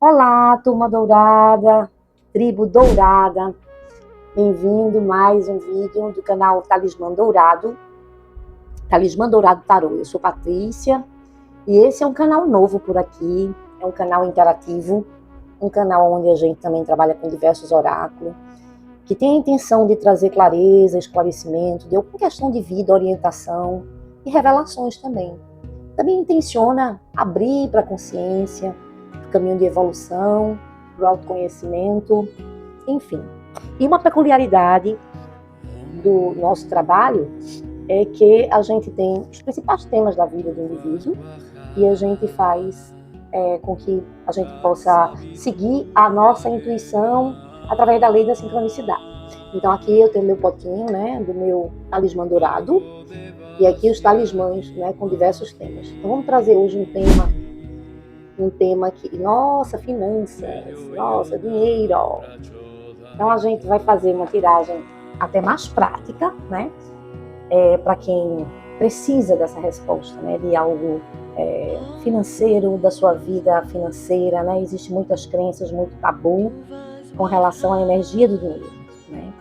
Olá, turma dourada, tribo dourada, bem-vindo a mais um vídeo do canal Talismã Dourado Tarô. Eu sou Patrícia e esse é um canal novo por aqui, é um canal interativo, um canal onde a gente também trabalha com diversos oráculos, que tem a intenção de trazer clareza, esclarecimento, de alguma questão de vida, orientação e revelações também. Também intenciona abrir para a consciência, caminho de evolução, do autoconhecimento, enfim. E uma peculiaridade do nosso trabalho é que a gente tem os principais temas da vida do indivíduo e a gente faz com que a gente possa seguir a nossa intuição através da lei da sincronicidade. Então aqui eu tenho meu potinho, né, do meu talismã dourado, e aqui os talismãs, né, com diversos temas. Então vamos trazer hoje um tema que, nossa, finanças, nossa, dinheiro. Então a gente vai fazer uma tiragem até mais prática, né? Para quem precisa dessa resposta, né? De algo financeiro, da sua vida financeira, né? Existem muitas crenças, muito tabu com relação à energia do dinheiro, né?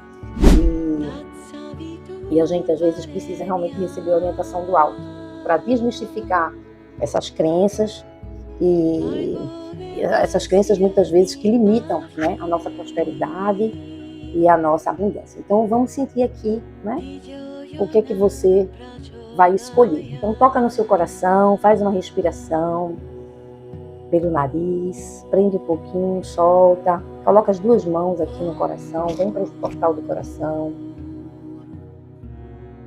E a gente às vezes precisa realmente receber a orientação do alto para desmistificar essas crenças. E essas crenças muitas vezes que limitam, né, a nossa prosperidade e a nossa abundância. Então vamos sentir aqui, né, o que é que você vai escolher. Então toca no seu coração, faz uma respiração pelo nariz, prende um pouquinho, solta, coloca as duas mãos aqui no coração, vem para esse portal do coração,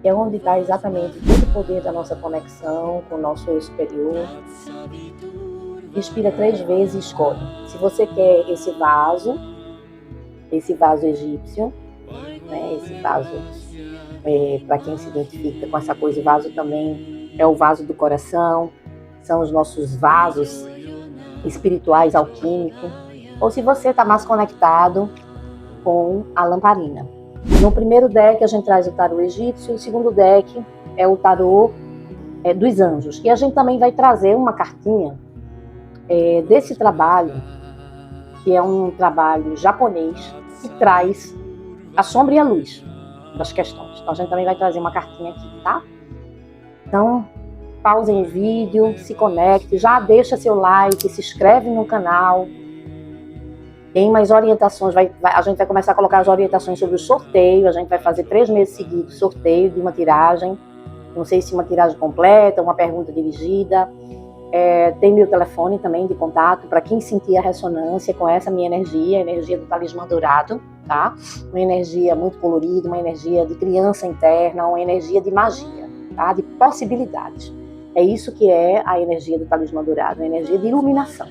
que é onde está exatamente todo o poder da nossa conexão com o nosso eu superior. Inspira 3 vezes e escolhe. Se você quer esse vaso egípcio, né, esse vaso, para quem se identifica com essa coisa, o vaso também é o vaso do coração, são os nossos vasos espirituais alquímicos. Ou se você está mais conectado com a lamparina. No primeiro deck a gente traz o tarô egípcio, o segundo deck é o tarô dos anjos. E a gente também vai trazer uma cartinha desse trabalho, que é um trabalho japonês, que traz a sombra e a luz das questões. Então a gente também vai trazer uma cartinha aqui, tá? Então, pausem o vídeo, se conecte, já deixa seu like, se inscreve no canal. Tem mais orientações, a gente vai começar a colocar as orientações sobre o sorteio, a gente vai fazer 3 meses seguidos sorteio de uma tiragem, não sei se uma tiragem completa, uma pergunta dirigida. Tem meu telefone também de contato para quem sentir a ressonância com essa minha energia, a energia do talismã dourado, tá? Uma energia muito colorida, uma energia de criança interna, uma energia de magia, tá? De possibilidades. É isso que é a energia do talismã dourado, uma energia de iluminação,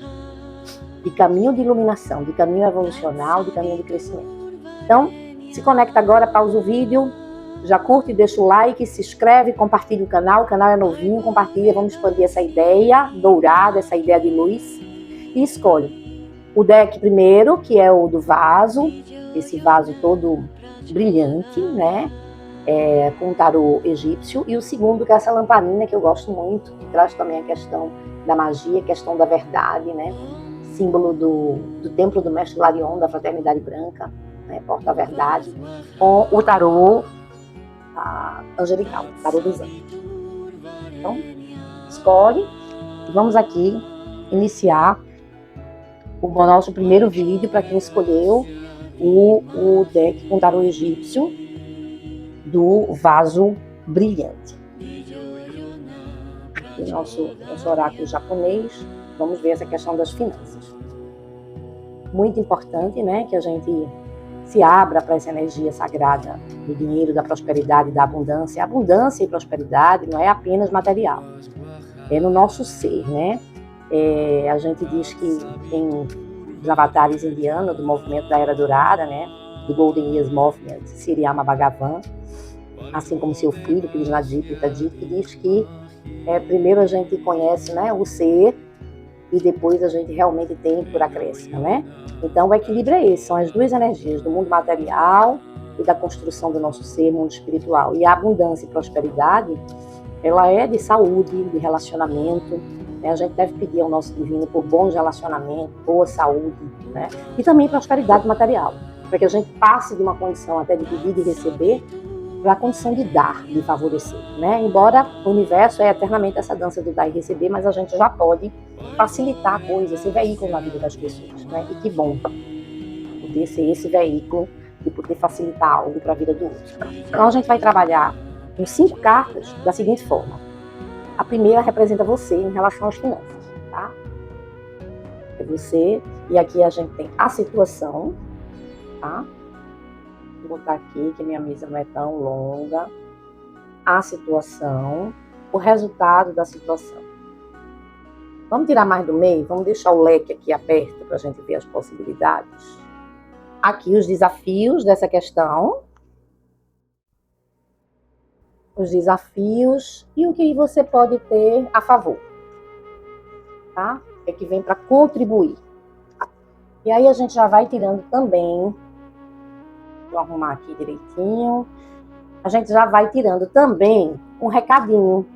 de caminho de iluminação, de caminho evolucional, de caminho de crescimento. Então, se conecta agora, pausa o vídeo, já curte, deixa o like, se inscreve, compartilha o canal é novinho, compartilha, vamos expandir essa ideia dourada, essa ideia de luz, e escolhe o deck primeiro, que é o do vaso, esse vaso todo brilhante, né, com o tarô egípcio, e o segundo, que é essa lamparina, que eu gosto muito, que traz também a questão da magia, a questão da verdade, né, símbolo do templo do mestre Larion, da fraternidade branca, né, porta a verdade, com o tarô angelical, tarô dos anjos. Então, escolhe e vamos aqui iniciar o nosso primeiro vídeo para quem escolheu o deck com tarô egípcio do vaso brilhante. Aqui nosso oráculo japonês, vamos ver essa questão das finanças. Muito importante, né, que a gente se abra para essa energia sagrada do dinheiro, da prosperidade, da abundância. Abundância e prosperidade não é apenas material, é no nosso ser, né? A gente diz que tem os avatares indianos do movimento da Era Dourada, né? Do Golden Years Movement, Siriyama Bhagavan, assim como seu filho, Krishnadjita, que diz que primeiro a gente conhece, né, o ser, e depois a gente realmente tem por acréscimo, né? Então o equilíbrio é esse, são as duas energias, do mundo material e da construção do nosso ser, mundo espiritual. E a abundância e prosperidade ela é de saúde, de relacionamento, né? A gente deve pedir ao nosso divino por bons relacionamentos, boa saúde, né? E também prosperidade material, para que a gente passe de uma condição até de pedir e de receber para a condição de dar, de favorecer, né? Embora o universo é eternamente essa dança do dar e receber, mas a gente já pode facilitar a coisa, ser veículo na vida das pessoas, né? E que bom poder ser esse veículo e poder facilitar algo para a vida do outro. Então a gente vai trabalhar com 5 cartas da seguinte forma. A primeira representa você em relação às finanças, tá? É você, e aqui a gente tem a situação, tá? Vou botar aqui que minha mesa não é tão longa. A situação, o resultado da situação. Vamos tirar mais do meio? Vamos deixar o leque aqui aberto para a gente ver as possibilidades. Aqui os desafios dessa questão. Os desafios e o que você pode ter a favor. Tá? É que vem para contribuir. E aí a gente já vai tirando também. Vou arrumar aqui direitinho. A gente já vai tirando também um recadinho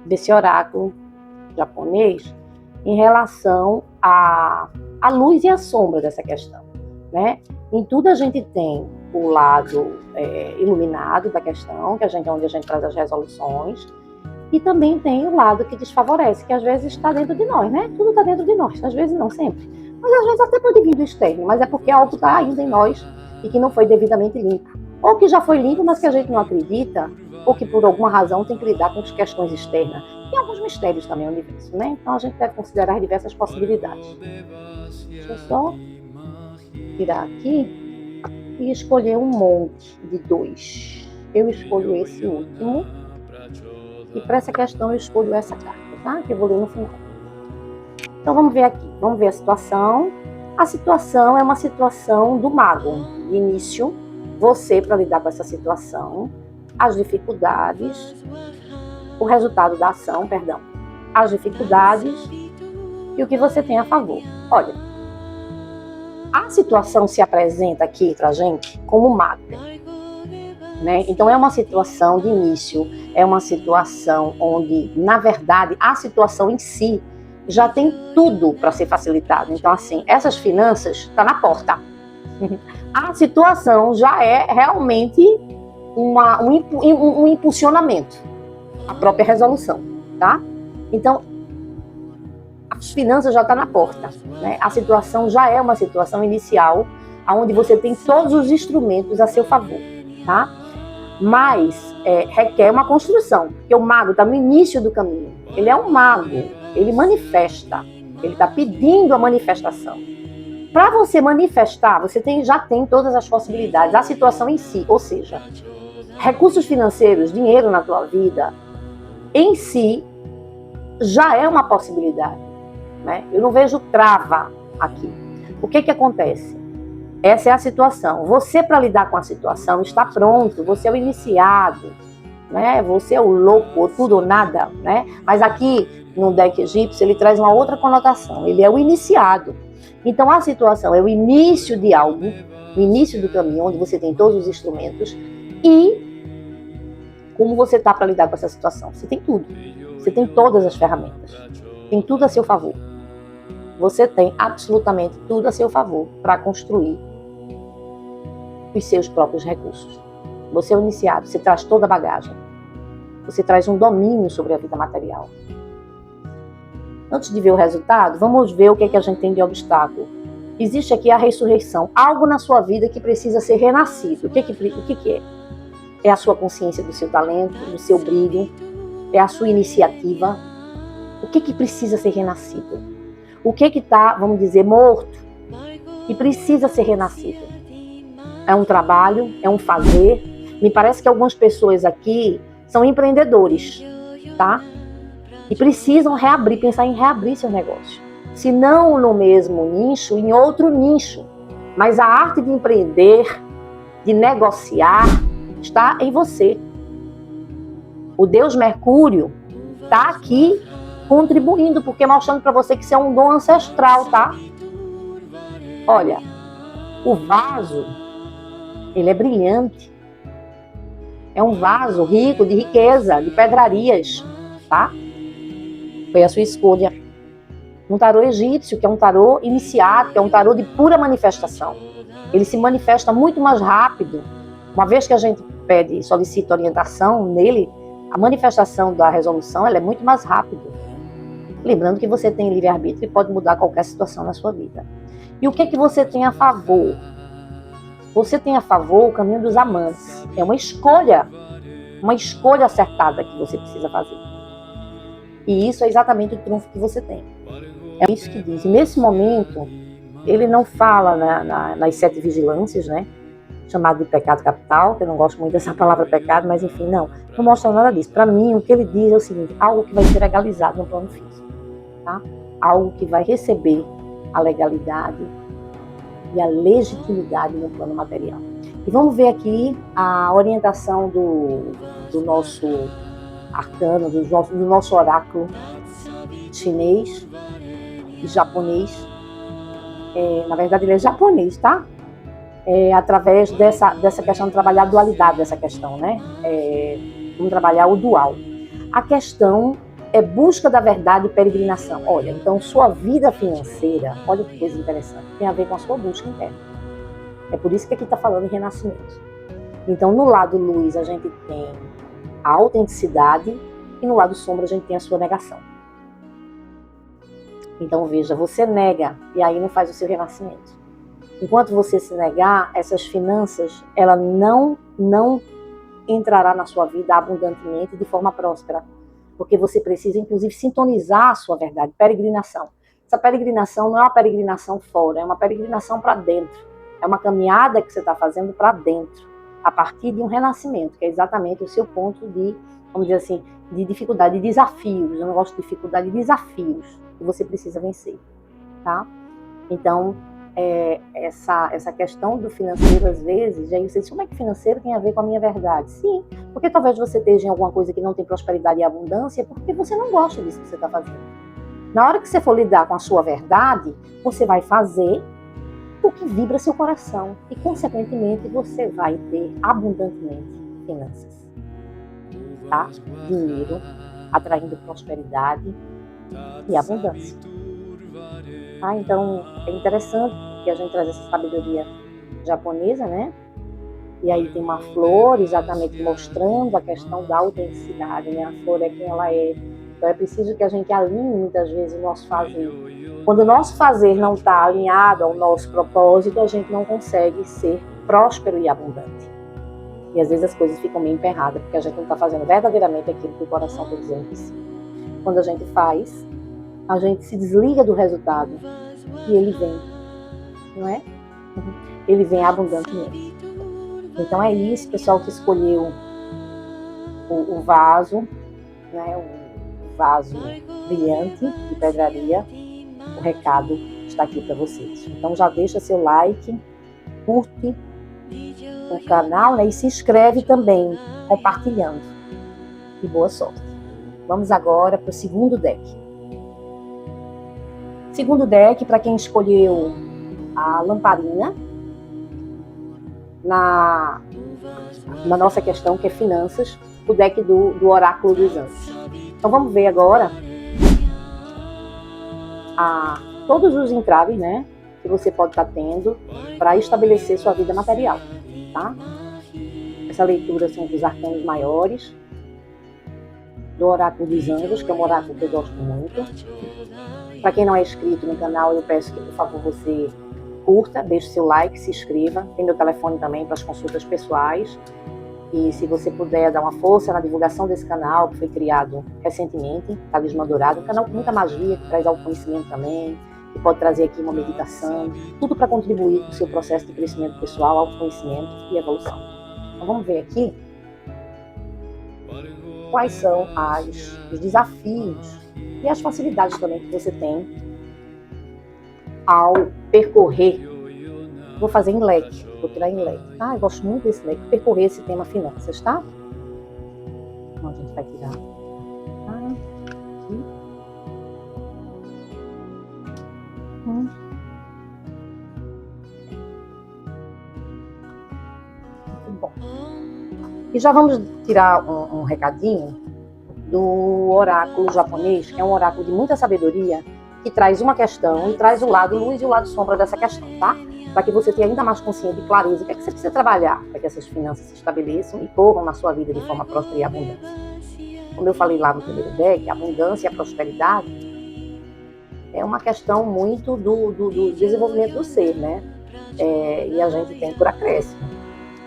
desse oráculo japonês em relação à luz e à sombra dessa questão, né? Em tudo a gente tem o lado iluminado da questão, que é onde a gente traz as resoluções, e também tem o lado que desfavorece, que às vezes está dentro de nós, né? Tudo está dentro de nós, às vezes não sempre. Mas às vezes até pode vir do externo, mas é porque algo está ainda em nós e que não foi devidamente limpo. Ou que já foi limpo, mas que a gente não acredita, ou que por alguma razão tem que lidar com as questões externas. E alguns mistérios também no universo, né? Então a gente deve considerar diversas possibilidades. Deixa eu só tirar aqui e escolher um monte de 2. Eu escolho esse último. E para essa questão eu escolho essa carta, tá? Que eu vou ler no final. Então vamos ver aqui. Vamos ver a situação. A situação é uma situação do mago. De início, você para lidar com essa situação, as dificuldades, o resultado da ação, perdão, as dificuldades e o que você tem a favor. Olha, a situação se apresenta aqui pra gente como mago, né? Então é uma situação de início, é uma situação onde, na verdade, a situação em si já tem tudo para ser facilitado. Então, assim, essas finanças estão na porta. A situação já é realmente um impulsionamento, a própria resolução, tá? Então, as finanças já estão na porta, né? A situação já é uma situação inicial, onde você tem todos os instrumentos a seu favor, tá? Mas requer uma construção, porque o mago está no início do caminho. Ele é um mago, ele manifesta, ele está pedindo a manifestação. Para você manifestar, você já tem todas as possibilidades, a situação em si, ou seja, recursos financeiros, dinheiro na tua vida, em si, já é uma possibilidade, né? Eu não vejo trava aqui. O que acontece? Essa é a situação. Você, para lidar com a situação, está pronto, você é o iniciado, né? Você é o louco, ou tudo ou nada, né? Mas aqui, no deck egípcio, ele traz uma outra conotação, ele é o iniciado. Então, a situação é o início de algo, o início do caminho, onde você tem todos os instrumentos. E como você está para lidar com essa situação? Você tem tudo. Você tem todas as ferramentas. Tem tudo a seu favor. Você tem absolutamente tudo a seu favor para construir os seus próprios recursos. Você é o iniciado, você traz toda a bagagem. Você traz um domínio sobre a vida material. Antes de ver o resultado, vamos ver o que a gente tem de obstáculo. Existe aqui a ressurreição, algo na sua vida que precisa ser renascido. O que é? É a sua consciência do seu talento, do seu brilho, é a sua iniciativa. O que precisa ser renascido? O que está, vamos dizer, morto e precisa ser renascido? É um trabalho, é um fazer. Me parece que algumas pessoas aqui são empreendedores, tá? E precisam pensar em reabrir seu negócio. Se não no mesmo nicho, em outro nicho. Mas a arte de empreender, de negociar, está em você. O Deus Mercúrio está aqui contribuindo, porque mostrando para você que isso é um dom ancestral, tá? Olha, o vaso, ele é brilhante. É um vaso rico de riqueza, de pedrarias, tá? Foi a sua escolha. Um tarô egípcio, que é um tarô iniciático, é um tarô de pura manifestação. Ele se manifesta muito mais rápido. Uma vez que a gente pede, solicita orientação nele, a manifestação da resolução ela é muito mais rápida. Lembrando que você tem livre-arbítrio e pode mudar qualquer situação na sua vida. E o que é que você tem a favor? Você tem a favor o caminho dos amantes. É uma escolha acertada que você precisa fazer. E isso é exatamente o trunfo que você tem. É isso que diz. E nesse momento, ele não fala nas 7 vigilâncias, né? Chamado de pecado capital, que eu não gosto muito dessa palavra pecado, mas enfim, não mostra nada disso. Para mim, o que ele diz é o seguinte: algo que vai ser legalizado no plano físico, tá? Algo que vai receber a legalidade e a legitimidade no plano material. E vamos ver aqui a orientação do nosso arcano, do nosso oráculo chinês e japonês. Na verdade, ele é japonês, tá? Através dessa questão de trabalhar a dualidade dessa questão, né? Vamos trabalhar o dual. A questão é busca da verdade e peregrinação. Olha, então sua vida financeira, olha que coisa interessante, tem a ver com a sua busca interna. É por isso que aqui está falando em renascimento. Então, no lado luz, a gente tem a autenticidade e no lado sombra, a gente tem a sua negação. Então, veja, você nega e aí não faz o seu renascimento. Enquanto você se negar, essas finanças, ela não entrará na sua vida abundantemente de forma próspera. Porque você precisa, inclusive, sintonizar a sua verdade, peregrinação. Essa peregrinação não é uma peregrinação fora, é uma peregrinação para dentro. É uma caminhada que você está fazendo para dentro, a partir de um renascimento, que é exatamente o seu ponto de, vamos dizer assim, de dificuldade, de desafios. Eu não gosto de dificuldade, de desafios que você precisa vencer, tá? Então, essa questão do financeiro, às vezes, aí você diz, como é que financeiro tem a ver com a minha verdade? Sim, porque talvez você esteja em alguma coisa que não tem prosperidade e abundância, porque você não gosta disso que você está fazendo. Na hora que você for lidar com a sua verdade, você vai fazer o que vibra seu coração e, consequentemente, você vai ter abundantemente finanças, tá? Dinheiro, atraindo prosperidade e abundância. Tá? Então, é interessante que a gente traz essa sabedoria japonesa, né? E aí tem uma flor exatamente mostrando a questão da autenticidade, né? A flor é quem ela é. Então é preciso que a gente alinhe muitas vezes o nosso fazer. Quando o nosso fazer não está alinhado ao nosso propósito, a gente não consegue ser próspero e abundante. E às vezes as coisas ficam meio emperradas, porque a gente não está fazendo verdadeiramente aquilo que o coração está dizendo que sim. Quando a gente faz, a gente se desliga do resultado e ele vem, não é? Ele vem abundantemente. Então é isso, pessoal, que escolheu o vaso, né? O vaso brilhante de pedraria. O recado está aqui para vocês. Então já deixa seu like, curte o canal, né? E se inscreve também, compartilhando. E boa sorte. Vamos agora para o segundo deck. Segundo deck, para quem escolheu a lamparina, na nossa questão, que é finanças, o deck do Oráculo dos Anjos. Então vamos ver agora todos os entraves, né, que você pode estar tendo para estabelecer sua vida material, tá? Essa leitura são dos arcanos maiores, do Oráculo dos Anjos, que é um oráculo que eu gosto muito. Para quem não é inscrito no canal, eu peço que, por favor, você curta, deixe seu like, se inscreva. Tem meu telefone também para as consultas pessoais. E se você puder dar uma força na divulgação desse canal, que foi criado recentemente, Talismã Dourado, um canal com muita magia, que traz autoconhecimento também, que pode trazer aqui uma meditação, tudo para contribuir com o seu processo de crescimento pessoal, autoconhecimento e evolução. Então vamos ver aqui quais são os desafios e as facilidades também que você tem ao percorrer. Vou fazer em leque, vou tirar em leque, tá? Eu gosto muito desse leque, percorrer esse tema finanças, tá? Então a gente vai tirar. Tá? Aqui. Muito bom. E já vamos tirar um recadinho do oráculo japonês, que é um oráculo de muita sabedoria, que traz uma questão e traz o lado luz e o lado sombra dessa questão, tá? Para que você tenha ainda mais consciência e clareza o que é que você precisa trabalhar para que essas finanças se estabeleçam e corram na sua vida de forma próspera e abundante. Como eu falei lá no primeiro deck, a abundância e a prosperidade é uma questão muito do desenvolvimento do ser, né? E a gente tem por acréscimo.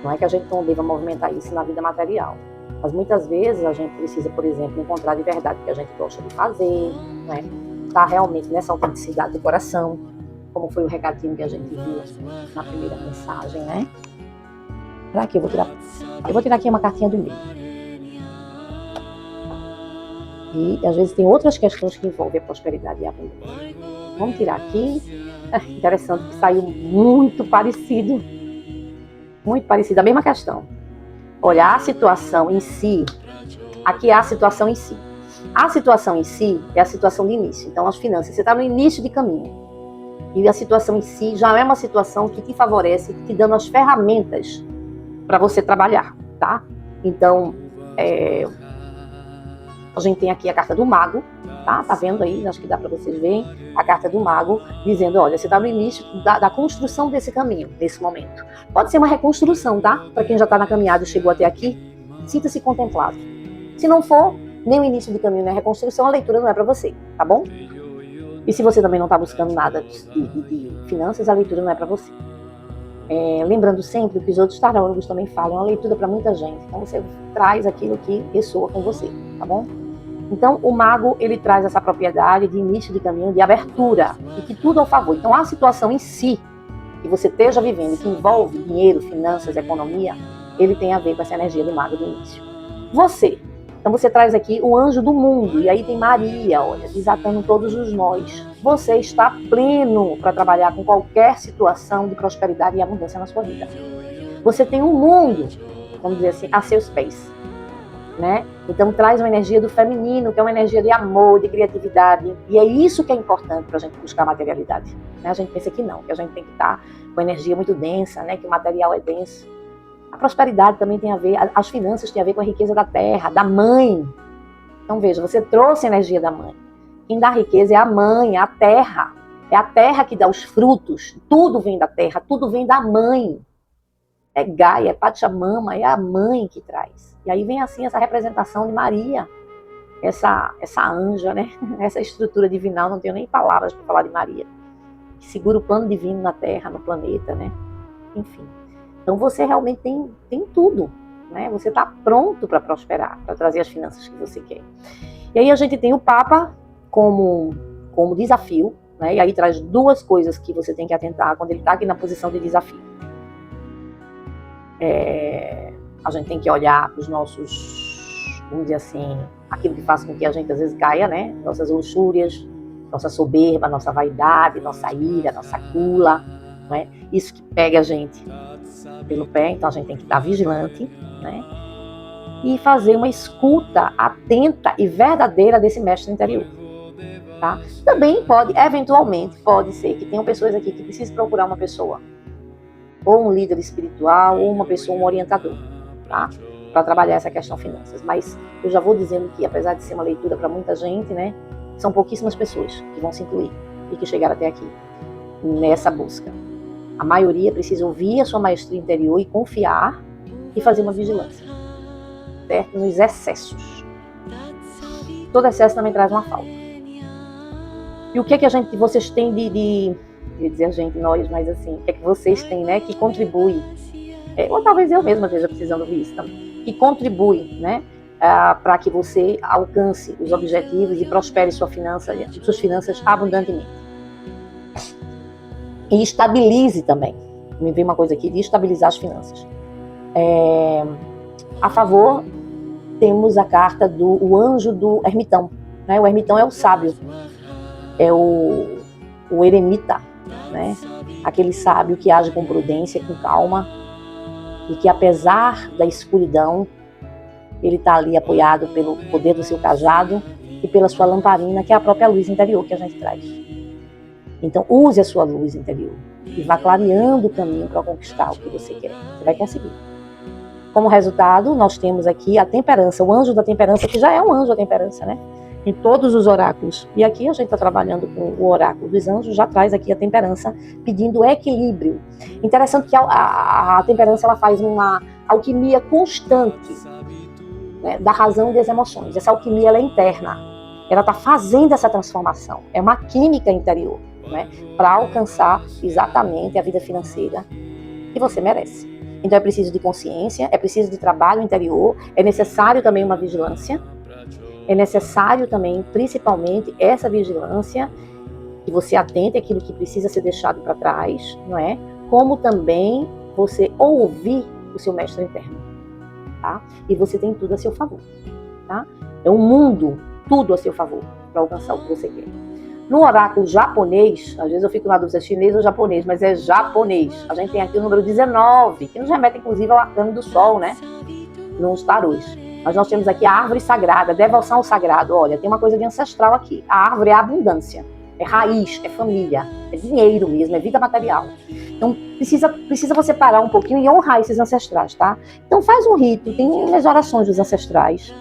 Não é que a gente não deva movimentar isso na vida material. Mas muitas vezes a gente precisa, por exemplo, encontrar de verdade o que a gente gosta de fazer, né? Estar realmente nessa autenticidade do coração, como foi o recadinho que a gente viu na primeira mensagem, né? Para aqui, eu vou tirar aqui uma cartinha do meio. E às vezes tem outras questões que envolvem a prosperidade e a abundância. Vamos tirar aqui. Interessante que saiu muito parecido, a mesma questão. Olha, a situação em si, aqui é a situação em si. A situação em si é a situação de início. Então, as finanças, você está no início de caminho. E a situação em si já é uma situação que te favorece, te dando as ferramentas para você trabalhar, tá? Então, a gente tem aqui a carta do mago, tá? Tá vendo aí? Acho que dá para vocês verem a carta do mago, dizendo, olha, você está no início da construção desse caminho, nesse momento. Pode ser uma reconstrução, tá? Para quem já está na caminhada e chegou até aqui, sinta-se contemplado. Se não for, nem o início do caminho, nem a reconstrução, a leitura não é para você, tá bom? E se você também não está buscando nada de finanças, a leitura não é para você. Lembrando sempre que os outros tarólogos também falam, a leitura para muita gente. Então você traz aquilo que ressoa com você, tá bom? Então o mago, ele traz essa propriedade de início de caminho, de abertura, e que tudo ao favor. Então a situação em si, que você esteja vivendo, que envolve dinheiro, finanças, economia, ele tem a ver com essa energia do mago do início. Então você traz aqui o anjo do mundo, e aí tem Maria, olha, desatando todos os nós. Você está pleno para trabalhar com qualquer situação de prosperidade e abundância na sua vida. Você tem um mundo, vamos dizer assim, a seus pés, né? Então traz uma energia do feminino, que é uma energia de amor, de criatividade, e é isso que é importante para a gente buscar materialidade. Né? A gente pensa que não, que a gente tem que estar com energia muito densa, né? Que o material é denso. A prosperidade também tem a ver, as finanças têm a ver com a riqueza da terra, da mãe. Então veja, você trouxe a energia da mãe. Quem dá riqueza é a mãe, é a terra. É a terra que dá os frutos. Tudo vem da terra, tudo vem da mãe. É Gaia, é Pachamama, é a mãe que traz. E aí vem assim essa representação de Maria, essa anja, né? Essa estrutura divinal, não tenho nem palavras para falar de Maria, que segura o plano divino na terra, no planeta, né? Enfim. Então você realmente tem tudo, né? Você está pronto para prosperar, para trazer as finanças que você quer. E aí a gente tem o Papa como desafio, né? E aí traz duas coisas que você tem que atentar quando ele está aqui na posição de desafio. A gente tem que olhar os nossos, vamos dizer assim, aquilo que faz com que a gente às vezes caia, né? Nossas luxúrias, nossa soberba, nossa vaidade, nossa ira, nossa gula, né? Isso que pega a gente pelo pé, então a gente tem que estar vigilante, né? E fazer uma escuta atenta e verdadeira desse mestre interior, tá? Também eventualmente, pode ser que tenham pessoas aqui que precisem procurar uma pessoa, ou um líder espiritual, ou uma pessoa, um orientador, tá? Para trabalhar essa questão finanças. Mas eu já vou dizendo que, apesar de ser uma leitura para muita gente, né? São pouquíssimas pessoas que vão se incluir e que chegaram até aqui, nessa busca. A maioria precisa ouvir a sua maestria interior e confiar e fazer uma vigilância, certo? Nos excessos. Todo excesso também traz uma falta. E o que é que vocês têm quer dizer a gente, nós, mas assim, o que é que vocês têm, né, que contribui, ou talvez eu mesma esteja precisando ouvir isso também, que contribui, né, para que você alcance os objetivos e prospere suas finanças abundantemente. E estabilize também. Me veio uma coisa aqui de estabilizar as finanças. A favor, temos a carta do anjo do ermitão. Né? O ermitão é o sábio, é o eremita, né? Aquele sábio que age com prudência, com calma, e que apesar da escuridão, ele está ali apoiado pelo poder do seu cajado e pela sua lamparina, que é a própria luz interior que a gente traz. Então, use a sua luz interior e vá clareando o caminho para conquistar o que você quer. Você vai conseguir. Como resultado, nós temos aqui a temperança, o anjo da temperança, que já é um anjo da temperança, né? Em todos os oráculos. E aqui a gente está trabalhando com o oráculo dos anjos, já traz aqui a temperança, pedindo equilíbrio. Interessante que a temperança ela faz uma alquimia constante, né, da razão e das emoções. Essa alquimia ela é interna. Ela está fazendo essa transformação. É uma química interior, né, para alcançar exatamente a vida financeira que você merece. Então é preciso de consciência, é preciso de trabalho interior, é necessário também uma vigilância, é necessário também, principalmente, essa vigilância, que você atente àquilo que precisa ser deixado para trás, não é? Como também você ouvir o seu mestre interno, tá? E você tem tudo a seu favor, tá? É o mundo, tudo a seu favor, para alcançar o que você quer. No oráculo japonês, às vezes eu fico na dúvida se é chinês ou japonês, mas é japonês. A gente tem aqui o número 19, que nos remete inclusive ao arcano do sol, né? Nos tarôs. Mas nós temos aqui a árvore sagrada, devoção ao sagrado. Olha, tem uma coisa de ancestral aqui. A árvore é a abundância, é raiz, é família, é dinheiro mesmo, é vida material. Então precisa você parar um pouquinho e honrar esses ancestrais, tá? Então faz um rito, tem as orações dos ancestrais.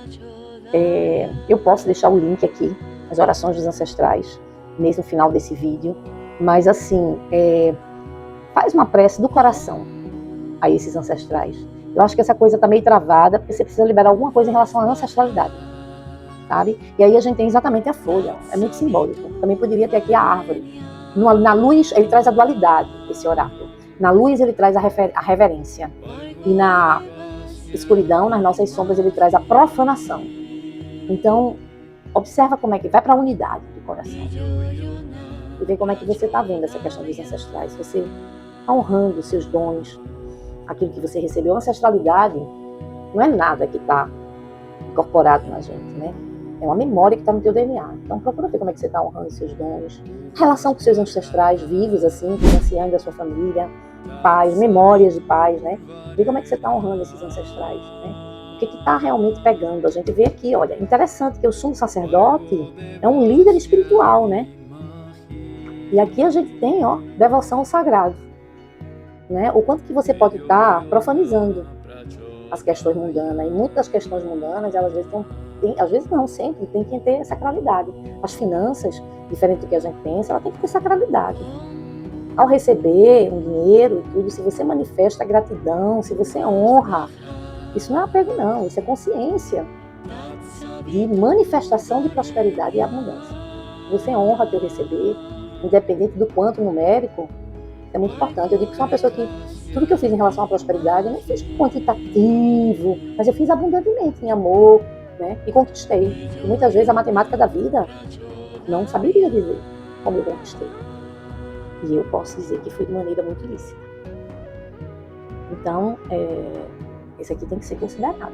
Eu posso deixar o link aqui, as orações dos ancestrais, mesmo no final desse vídeo. Mas assim, faz uma prece do coração a esses ancestrais. Eu acho que essa coisa está meio travada, porque você precisa liberar alguma coisa em relação à ancestralidade, sabe? E aí a gente tem exatamente a folha, é muito simbólico. Também poderia ter aqui a árvore. Na luz, ele traz a dualidade, esse oráculo. Na luz, ele traz a reverência. E na escuridão, nas nossas sombras, ele traz a profanação. Então, observa como é que vai para a unidade do coração. E vê como é que você está vendo essa questão dos ancestrais. Você está honrando os seus dons, aquilo que você recebeu. A ancestralidade não é nada que está incorporado na gente, né? É uma memória que está no teu DNA. Então procura ver como é que você está honrando os seus dons. Relação com seus ancestrais vivos, assim, com os anciãos da sua família, pais, memórias de pais, né? Vê como é que você está honrando esses ancestrais, né? O que está realmente pegando? A gente vê aqui, olha, interessante que o sumo sacerdote é um líder espiritual, né? E aqui a gente tem, ó, devoção ao sagrado. Né? O quanto que você pode estar profanizando as questões mundanas. E muitas das questões mundanas, elas às vezes não, sempre tem que ter sacralidade. As finanças, diferente do que a gente pensa, ela tem que ter sacralidade. Ao receber um dinheiro e tudo, se você manifesta gratidão, se você honra, isso não é apego não, isso é consciência de manifestação de prosperidade e abundância. Você honra teu receber, independente do quanto numérico. É muito importante. Eu digo que sou uma pessoa que tudo que eu fiz em relação à prosperidade, eu não fiz quantitativo, mas eu fiz abundantemente em amor, né? E conquistei. E muitas vezes a matemática da vida não saberia dizer como eu conquistei. E eu posso dizer que foi de maneira muito ilícita. Então, esse aqui tem que ser considerado.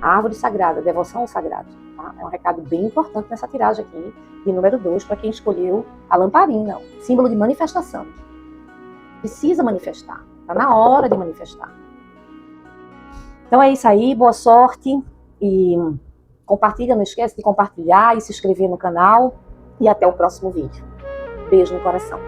A árvore sagrada, devoção ao sagrado. Tá? É um recado bem importante nessa tiragem aqui. E número 2, para quem escolheu a lamparina, símbolo de manifestação. Precisa manifestar, está na hora de manifestar. Então é isso aí, boa sorte e compartilha, não esquece de compartilhar e se inscrever no canal e até o próximo vídeo. Beijo no coração.